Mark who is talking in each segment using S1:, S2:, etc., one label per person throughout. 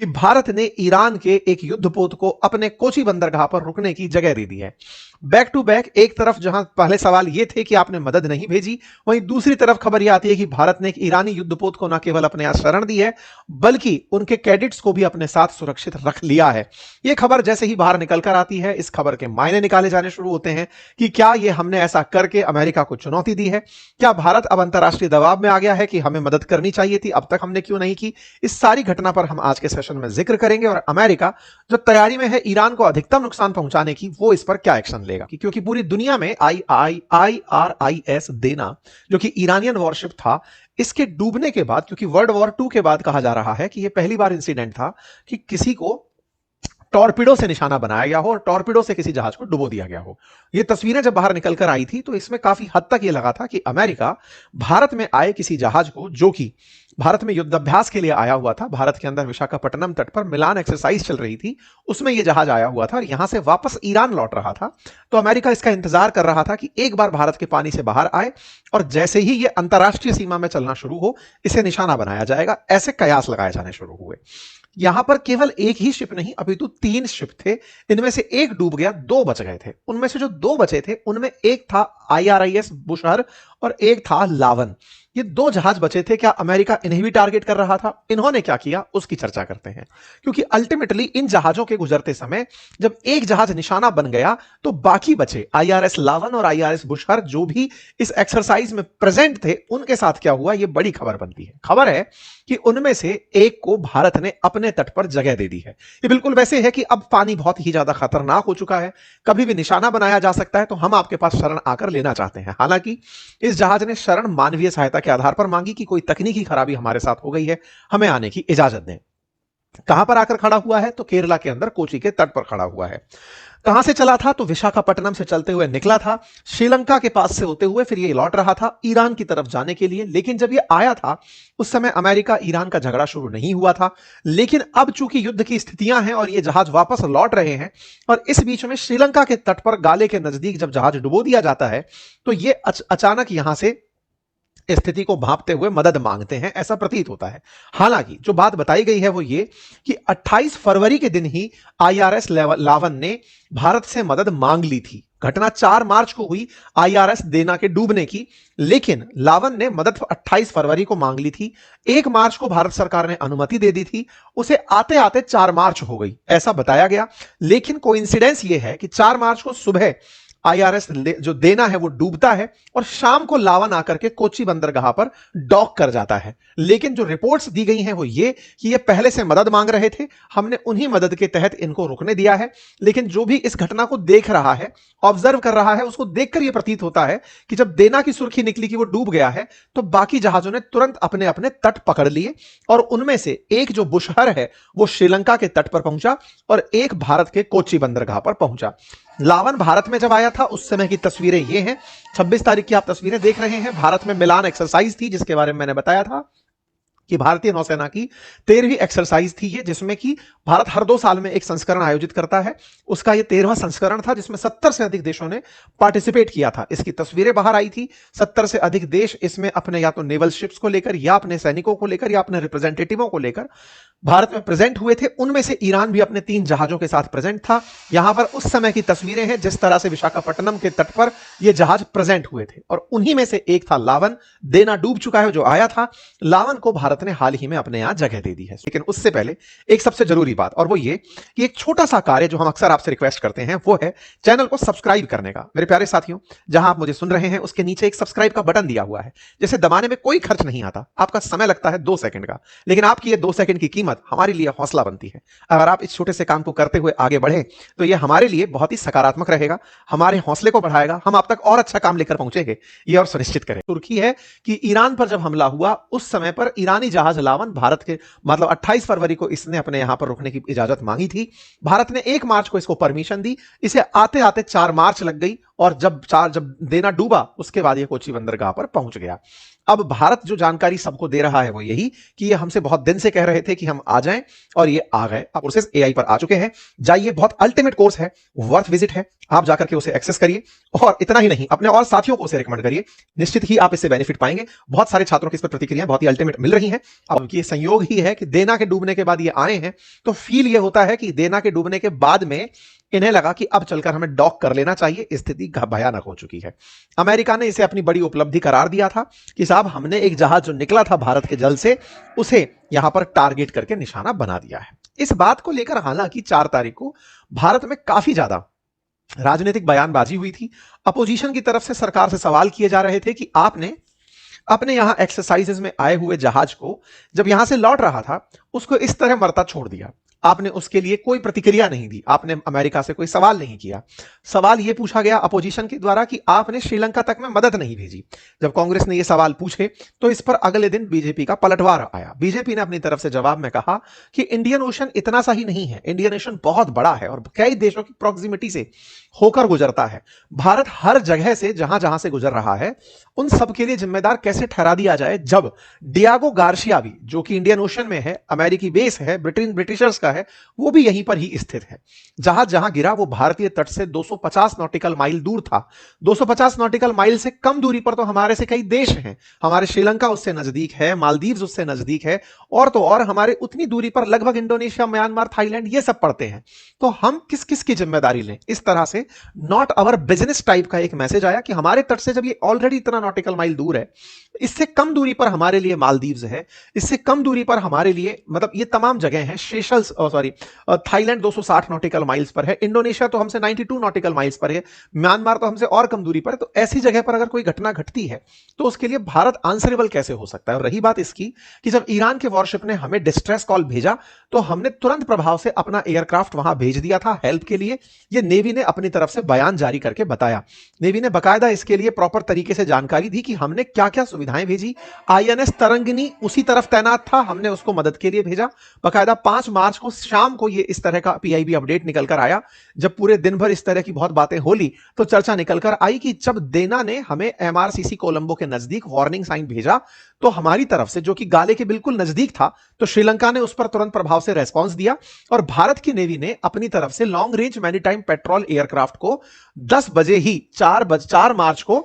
S1: कि भारत ने ईरान के एक युद्धपोत को अपने कोची बंदरगाह पर रुकने की जगह दे दी है। बैक टू बैक, एक तरफ जहां पहले सवाल यह थे कि आपने मदद नहीं भेजी, वहीं दूसरी तरफ खबर यह आती है कि भारत ने एक ईरानी युद्धपोत को न केवल अपने यहां शरण दी है, बल्कि उनके कैडेट्स को भी अपने साथ सुरक्षित रख लिया है। यह खबर जैसे ही बाहर निकल कर आती है, इस खबर के मायने निकाले जाने शुरू होते हैं कि क्या यह हमने ऐसा करके अमेरिका को चुनौती दी है, क्या भारत अब अंतर्राष्ट्रीय दबाव में आ गया है कि हमें मदद करनी चाहिए थी, अब तक हमने क्यों नहीं की। इस सारी घटना पर हम आज के सेशन में जिक्र करेंगे और अमेरिका जो तैयारी में है ईरान को अधिकतम नुकसान पहुंचाने की, वो इस पर क्या एक्शन लेगा। क्योंकि पूरी दुनिया में IRIS देना, जो कि ईरानियन वॉरशिप था, इसके डूबने के बाद, क्योंकि वर्ल्ड वॉर 2 के बाद कहा जा रहा है कि यह पहली बार इंसिडेंट था कि किसी को टॉर्पिडो से निशाना बनाया गया हो और टॉर्पिडो से किसी जहाज को डुबो दिया गया हो। ये तस्वीरें जब बाहर निकल कर आई थी तो इसमें काफी हद तक ये लगा था कि अमेरिका भारत में आए किसी जहाज को, जो कि भारत में युद्धाभ्यास के लिए आया हुआ था, भारत के अंदर विशाखापट्टनम तट पर मिलान एक्सरसाइज चल रही थी, उसमें यह जहाज आया हुआ था और यहां से वापस ईरान लौट रहा था। तो अमेरिका इसका इंतजार कर रहा था कि एक बार भारत के पानी से बाहर आए और जैसे ही यह अंतरराष्ट्रीय सीमा में चलना शुरू हो, इसे निशाना बनाया जाएगा। ऐसे कयास लगाए जाने शुरू हुए। यहां पर केवल एक ही शिप नहीं, अपितु 3 शिप थे। इनमें से एक डूब गया, 2 बच गए थे। उनमें से जो 2 बचे थे, उनमें एक था IRIS बुशहर और एक था लावन। ये 2 जहाज बचे थे। क्या अमेरिका इन्हें भी टारगेट कर रहा था? इन्होंने क्या किया, उसकी चर्चा करते हैं। क्योंकि अल्टीमेटली इन जहाजों के गुजरते समय जब एक जहाज निशाना बन गया, तो बाकी बचे IRS लावन और IRS बुशहर, जो भी इस एक्सरसाइज में प्रेजेंट थे, उनके साथ क्या हुआ, यह बड़ी खबर बनती है। खबर है कि उनमें से एक को भारत ने अपने तट पर जगह दे दी है। ये बिल्कुल वैसे है कि अब पानी बहुत ही ज्यादा खतरनाक हो चुका है, कभी भी निशाना बनाया जा सकता है, तो हम आपके पास शरण आकर लेना चाहते हैं। हालांकि इस जहाज ने शरण मानवीय सहायता के आधार पर मांगी कि कोई तकनीकी खराबी हमारे साथ हो गई है, हमें आने की इजाजत दें। कहां पर आकर खड़ा हुआ है? तो केरला के अंदर कोची के तट पर खड़ा हुआ है। कहां से चला था? तो विशाखापट्टनम से चलते हुए निकला था, श्रीलंका के पास से होते हुए फिर ये लौट रहा था ईरान की तरफ जाने के लिए। लेकिन जब ये आया था, उस समय अमेरिका ईरान का झगड़ा शुरू नहीं हुआ था। लेकिन अब चूंकि युद्ध की स्थितियां हैं और ये जहाज वापस लौट रहे हैं, और इस बीच में श्रीलंका के तट पर गाले के नजदीक जब जहाज डुबो दिया जाता है, तो ये अचानक यहां से स्थिति को भांपते हुए मदद मांगते हैं, ऐसा प्रतीत होता है। हालांकि जो बात बताई गई है वो ये कि 28 फरवरी के दिन ही IRS लावन ने भारत से मदद मांग ली थी। घटना 4 मार्च को हुई IRS देना के डूबने की, लेकिन लावन ने मदद 28 फरवरी को मांग ली थी। 1 मार्च को भारत सरकार ने अनुमति दे दी थी, उसे आते आते 4 मार्च हो गई, ऐसा बताया गया। लेकिन कोइंसिडेंस ये है कि 4 मार्च को सुबह IRS जो देना है वो डूबता है और शाम को लावन आकर के कोची बंदरगाह पर डॉक कर जाता है। लेकिन जो रिपोर्ट्स दी गई हैं वो ये कि ये पहले से मदद मांग रहे थे, हमने उन्हीं मदद के तहत इनको रुकने दिया है। लेकिन जो भी इस घटना को देख रहा है, ऑब्जर्व कर रहा है, उसको देखकर यह प्रतीत होता है कि जब देना की सुर्खी निकली कि वो डूब गया है, तो बाकी जहाजों ने तुरंत अपने अपने तट पकड़ लिए और उनमें से एक जो बुशहर है वो श्रीलंका के तट पर पहुंचा और एक भारत के कोची बंदरगाह पर पहुंचा। लावन भारत में जब आया था उस समय की तस्वीरें ये हैं। 26 तारीख की आप तस्वीरें देख रहे हैं। भारत में मिलान एक्सरसाइज थी, जिसके बारे में मैंने बताया था कि भारतीय नौसेना की 13वीं एक्सरसाइज थी ये, जिसमें कि भारत हर 2 साल में एक संस्करण आयोजित करता है। उसका ये 13वां संस्करण था, जिसमें 70 से अधिक देशों ने पार्टिसिपेट किया था। इसकी तस्वीरें बाहर आई थी। 70 से अधिक देश इसमें अपने या तो नेवल शिप्स को लेकर, या अपने सैनिकों को लेकर, या अपने रिप्रेजेंटेटिवों को लेकर भारत में प्रेजेंट हुए थे। उनमें से ईरान भी अपने 3 जहाजों के साथ प्रेजेंट था। यहां पर उस समय की तस्वीरें हैं जिस तरह से विशाखापट्टनम के तट पर यह जहाज प्रेजेंट हुए थे, और उन्हीं में से एक था लावन। देना डूब चुका है जो आया था। लावन को भारत ने हाल ही में अपने यहां जगह दे दी है। लेकिन उससे पहले एक सबसे जरूरी बात, और वो ये कि एक छोटा सा कार्य जो हम अक्सर आपसे रिक्वेस्ट करते हैं, वो है चैनल को सब्सक्राइब करने का। मेरे प्यारे साथियों, जहां आप मुझे सुन रहे हैं उसके नीचे एक सब्सक्राइब का बटन दिया हुआ है, जिसे दबाने में कोई खर्च नहीं आता। आपका समय लगता है 2 सेकंड का, लेकिन आपकी ये 2 सेकंड की कीमत हमारे लिए हौसला बनती है। अगर आप इस छोटे से काम को करते हुए आगे बढ़े तो यह हमारे लिए बहुत ही सकारात्मक रहेगा, हमारे हौसले को बढ़ाएगा, हम आप तक और अच्छा काम लेकर पहुंचेंगे, यह और सुनिश्चित करें। सुर्खी है कि ईरान पर जब हमला हुआ उस समय पर ईरानी जहाज लावन भारत के, मतलब 28 फरवरी को इसने अपने यहां पर रुकने की इजाजत मांगी थी। भारत ने 1 मार्च को इसको परमिशन दी। इसे आते आते 4 मार्च लग गई और जब देना डूबा उसके बाद ये कोची बंदरगाह पर पहुंच गया। अब भारत जो जानकारी सबको दे रहा है वो यही कि ये हमसे बहुत दिन से कह रहे थे कि हम आ जाएं और ये आ गए। अब कोर्सेज एआई पर आ चुके हैं, जाइए, बहुत अल्टीमेट कोर्स है, वर्थ विजिट है, आप जाकर के उसे एक्सेस करिए और इतना ही नहीं अपने और साथियों को उसे रिकमेंड करिए, निश्चित ही आप इससे बेनिफिट पाएंगे। बहुत सारे छात्रों की इस पर प्रतिक्रियाएं बहुत ही अल्टीमेट मिल रही हैं। अब ये संयोग ही है कि देना के डूबने के बाद ये आए हैं, तो फील ये होता है कि देना के डूबने के बाद में इन्हें लगा कि अब चलकर हमें डॉक कर लेना चाहिए। स्थिति भयानक हो चुकी है। अमेरिका ने इसे अपनी बड़ी उपलब्धि करार दिया था कि साहब हमने एक जहाज जो निकला था भारत के जल से उसे यहां पर टारगेट करके निशाना बना दिया है। इस बात को लेकर हालांकि 4 तारीख को भारत में काफी ज्यादा राजनीतिक बयानबाजी हुई थी। अपोजिशन की तरफ से सरकार से सवाल किए जा रहे थे कि आपने अपने यहां एक्सरसाइजेज में आए हुए जहाज को जब यहां से लौट रहा था उसको इस तरह मरता छोड़ दिया, आपने उसके लिए कोई प्रतिक्रिया नहीं दी, आपने अमेरिका से कोई सवाल नहीं किया। सवाल यह पूछा गया अपोजिशन के द्वारा कि आपने श्रीलंका तक में मदद नहीं भेजी। जब कांग्रेस ने यह सवाल पूछे तो इस पर अगले दिन बीजेपी का पलटवार आया। बीजेपी ने अपनी तरफ से जवाब में कहा कि इंडियन ओशन इतना सा ही नहीं है, इंडियन ओशन बहुत बड़ा है और कई देशों की प्रॉक्सिमिटी से होकर गुजरता है। भारत हर जगह से जहां जहां से गुजर रहा है उन सब के लिए जिम्मेदार कैसे ठहरा दिया जाए जब डियागो गार्सिया भी, जो कि इंडियन ओशन में है, अमेरिकी बेस है, ब्रिटिशर्स का है, वो भी यहीं पर ही स्थित है। जहाज जहां गिरा वो भारतीय तट से 250 नॉटिकल माइल दूर था। 250 नॉटिकल माइल से कम दूरी पर तो हमारे से कई देश हैं। हमारे श्रीलंका उससे नजदीक है, मालदीव्स उससे नजदीक है, और तो और हमारे उतनी दूरी पर लगभग इंडोनेशिया, म्यांमार, थाईलैंड ये सब पड़ते हैं। तो हम किस किस की जिम्मेदारी लें? इस तरह से नॉट अवर बिजनेस टाइप का एक मैसेज आया कि हमारे तट से जब ये ऑलरेडी इतना नॉटिकल माइल दूर है, इससे कम दूरी पर हमारे लिए मालदीव्स है, इससे कम दूरी पर हमारे लिए मतलब ये तमाम जगह हैं, Seychelles sorry Thailand 260 nautical miles per है, इंडोनेशिया तो हमसे 92 नॉटिकल माइल्स पर है, म्यांमार तो हमसे और कम दूरी पर है। तो ऐसी जगह पर अगर कोई घटना घटती है तो उसके लिए भारत आंसरेबल कैसे हो सकता है? और रही बात इसकी कि जब ईरान के वॉरशिप ने हमें डिस्ट्रेस कॉल भेजा तो हमने तुरंत प्रभाव से अपना एयरक्राफ्ट वहां भेज दिया था हेल्प के लिए। यह नेवी ने अपनी तरफ से बयान जारी करके बताया। नेवी ने बकायदा इसके लिए प्रॉपर तरीके से जानकारी दी कि हमने क्या क्या सुविधाएं भेजी। आईएनएस तरंगिनी उसी तरफ तैनात था, हमने उसको मदद के लिए भेजा। बकायदा 5 मार्च को शाम को ये इस तरह का पीआईबी अपडेट निकल कर आया। जब पूरे दिन भर इस तरह की बहुत बातें होली तो चर्चा निकल कर आई कि जब देना ने हमें एमआरसीसी कोलंबो के नजदीक वार्निंग साइन भेजा तो हमारी तरफ से, जो कि गाले के बिल्कुल नजदीक था, तो श्रीलंका ने उस पर तुरंत प्रभाव से रेस्पॉन्स दिया और भारत की नेवी ने अपनी तरफ से long range maritime petrol aircraft को 10 बजे ही 4 मार्च को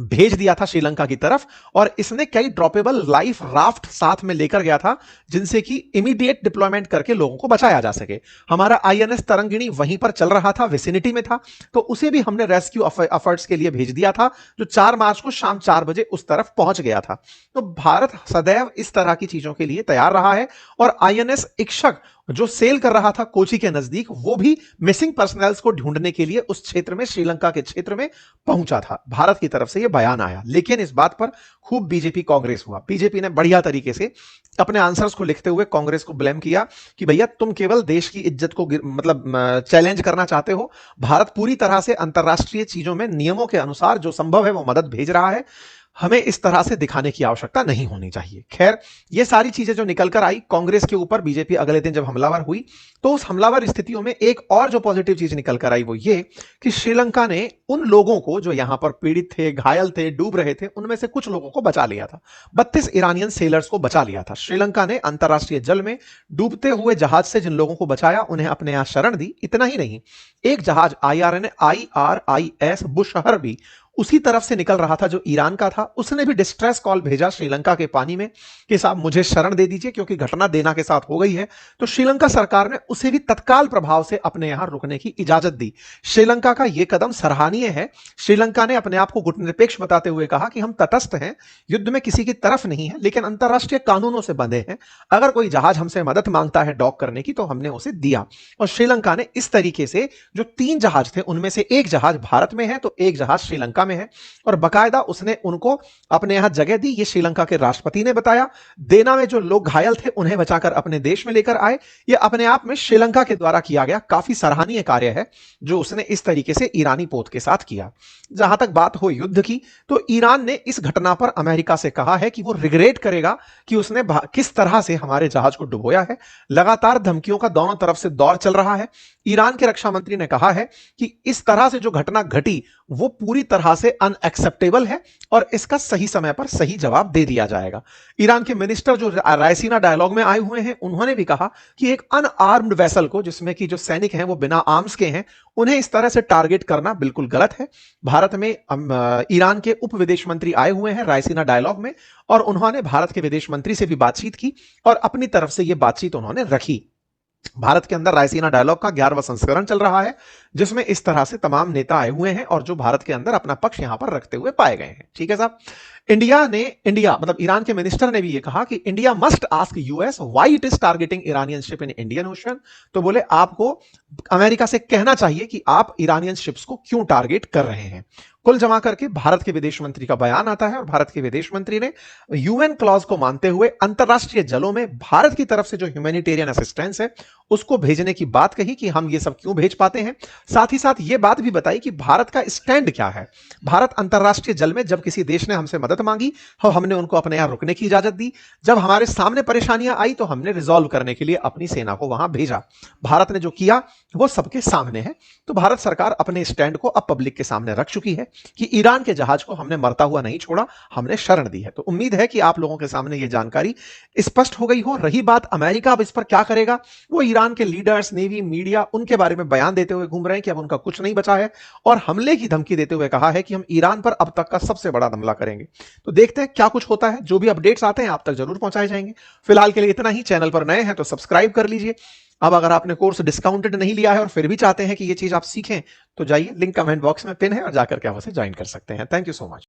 S1: भेज दिया था श्रीलंका की तरफ। और इसने कई ड्रॉपेबल लाइफ राफ्ट साथ में लेकर गया था जिनसे कि इमीडिएट डिप्लॉयमेंट करके लोगों को बचाया जा सके। हमारा आईएनएस तरंगिणी वहीं पर चल रहा था, विसिनिटी में था, तो उसे भी हमने रेस्क्यू एफर्ट्स के लिए भेज दिया था, जो 4 मार्च को शाम 4 बजे उस तरफ पहुंच गया था। तो भारत सदैव इस तरह की चीजों के लिए तैयार रहा है। और आईएनएस इक्षक जो सेल कर रहा था कोची के नजदीक, वो भी मिसिंग पर्सनल्स को ढूंढने के लिए उस क्षेत्र में, श्रीलंका के क्षेत्र में पहुंचा था। भारत की तरफ से यह बयान आया, लेकिन इस बात पर खूब बीजेपी कांग्रेस हुआ। बीजेपी ने बढ़िया तरीके से अपने आंसर्स को लिखते हुए कांग्रेस को ब्लेम किया कि भैया तुम केवल देश की इज्जत को मतलब चैलेंज करना चाहते हो। भारत पूरी तरह से अंतरराष्ट्रीय चीजों में नियमों के अनुसार जो संभव है वो मदद भेज रहा है, हमें इस तरह से दिखाने की आवश्यकता नहीं होनी चाहिए। खैर, ये सारी चीजें जो निकल कर आई कांग्रेस के ऊपर, बीजेपी अगले दिन जब हमलावर हुई तो उस हमलावर स्थितियों में एक और जो पॉजिटिव चीज निकल कर आई वो ये कि श्रीलंका ने उन लोगों को जो यहां पर पीड़ित थे, घायल थे, डूब रहे थे, उनमें से कुछ लोगों को बचा लिया था। 32 ईरानियन सेलर्स को बचा लिया था। श्रीलंका ने अंतरराष्ट्रीय जल में डूबते हुए जहाज से जिन लोगों को बचाया उन्हें अपने यहां शरण दी। इतना ही नहीं, एक जहाज IRIS बुशहर भी उसी तरफ से निकल रहा था जो ईरान का था। उसने भी डिस्ट्रेस कॉल भेजा श्रीलंका के पानी में कि साहब मुझे शरण दे दीजिए क्योंकि घटना देना के साथ हो गई है। तो श्रीलंका सरकार ने उसे भी तत्काल प्रभाव से अपने यहां रुकने की इजाजत दी। श्रीलंका का यह कदम सराहनीय है। श्रीलंका ने अपने आप को गुटनिरपेक्ष बताते हुए कहा कि हम तटस्थ हैं, युद्ध में किसी की तरफ नहीं है, लेकिन अंतरराष्ट्रीय कानूनों से बंधे हैं। अगर कोई जहाज हमसे मदद मांगता है डॉक करने की तो हमने उसे दिया। और श्रीलंका ने इस तरीके से जो 3 जहाज थे उनमें से एक जहाज भारत में है तो एक जहाज श्रीलंका में है, और बकायदा उसने उनको अपने यहां जगह दी। ये श्रीलंका के राष्ट्रपति ने बताया। देना में जो लोग घायल थे उन्हें बचाकर अपने देश में लेकर आए। यह अपने आप में श्रीलंका के द्वारा किया गया काफी सराहनीय कार्य है जो उसने इस तरीके से ईरानी पोत के साथ किया। जहां तक बात हो युद्ध की, तो ईरान ने इस घटना पर अमेरिका से कहा है कि वो रिग्रेट करेगा कि उसने किस तरह से हमारे जहाज को डुबोया है। लगातार धमकियों का दोनों तरफ से दौर चल रहा है। ईरान के रक्षा मंत्री ने कहा है कि इस तरह से जो घटना घटी वो पूरी तरह से अनएक्सेप्टेबल है और इसका सही समय पर सही जवाब दे दिया जाएगा। ईरान के मिनिस्टर जो रायसीना डायलॉग में आए हुए हैं उन्होंने भी कहा कि एक अनआर्म्ड वेसल को, जिसमें कि जो सैनिक हैं वो बिना आर्म्स के हैं, उन्हें इस तरह से टारगेट करना बिल्कुल गलत है। भारत में ईरान के उप विदेश मंत्री आए हुए हैं रायसीना डायलॉग में और उन्होंने भारत के विदेश मंत्री से भी बातचीत की और अपनी तरफ से यह बातचीत उन्होंने रखी। भारत के अंदर रायसीना डायलॉग का 11वां संस्करण चल रहा है जिसमें इस तरह से तमाम नेता आए हुए हैं और जो भारत के अंदर अपना पक्ष यहां पर रखते हुए पाए गए हैं। ठीक है साहब। इंडिया मतलब ईरान के मिनिस्टर ने भी ये कहा कि India must ask US why it is targeting Iranian ship in Indian ocean. तो बोले आपको अमेरिका से कहना चाहिए कि आप ईरानियन शिप्स को क्यों टारगेट कर रहे हैं। कुल जमा करके भारत के विदेश मंत्री का बयान आता है और भारत के विदेश मंत्री ने यूएन क्लॉज को मानते हुए अंतरराष्ट्रीय जलों में भारत की तरफ से जो ह्यूमैनिटेरियन असिस्टेंस है उसको भेजने की बात कही कि हम ये सब क्यों भेज पाते हैं। साथ ही साथ ये बात भी बताई कि भारत का स्टैंड क्या है। भारत अंतरराष्ट्रीय जल में जब किसी देश ने हमसे मदद मांगी तो हमने उनको अपने यहां रुकने की इजाजत दी, जब हमारे सामने परेशानियां आई तो हमने रिजॉल्व करने के लिए अपनी सेना को वहां भेजा। भारत ने जो किया वो सबके सामने है। तो भारत सरकार अपने स्टैंड को अब पब्लिक के सामने रख चुकी है कि ईरान के जहाज को हमने मरता हुआ नहीं छोड़ा, हमने शरण दी है। तो उम्मीद है कि आप लोगों के सामने यह जानकारी स्पष्ट हो गई हो। रही बात अमेरिका अब इस पर क्या करेगा, वो ईरान के लीडर्स, नेवी, मीडिया उनके बारे में बयान देते हुए घूम रहे हैं कि अब उनका कुछ नहीं बचा है और हमले की धमकी देते हुए कहा है कि हम ईरान पर अब तक का सबसे बड़ा हमला करेंगे। तो देखते हैं क्या कुछ होता है। जो भी अपडेट्स आते हैं आप तक जरूर पहुंचाए जाएंगे। फिलहाल के लिए इतना ही। चैनल पर नए हैं तो सब्सक्राइब कर लीजिए। अब अगर आपने कोर्स डिस्काउंटेड नहीं लिया है और फिर भी चाहते हैं कि ये चीज आप सीखें तो जाइए, लिंक कमेंट बॉक्स में पिन है और जाकर के आप उसे ज्वाइन कर सकते हैं। Thank you so much.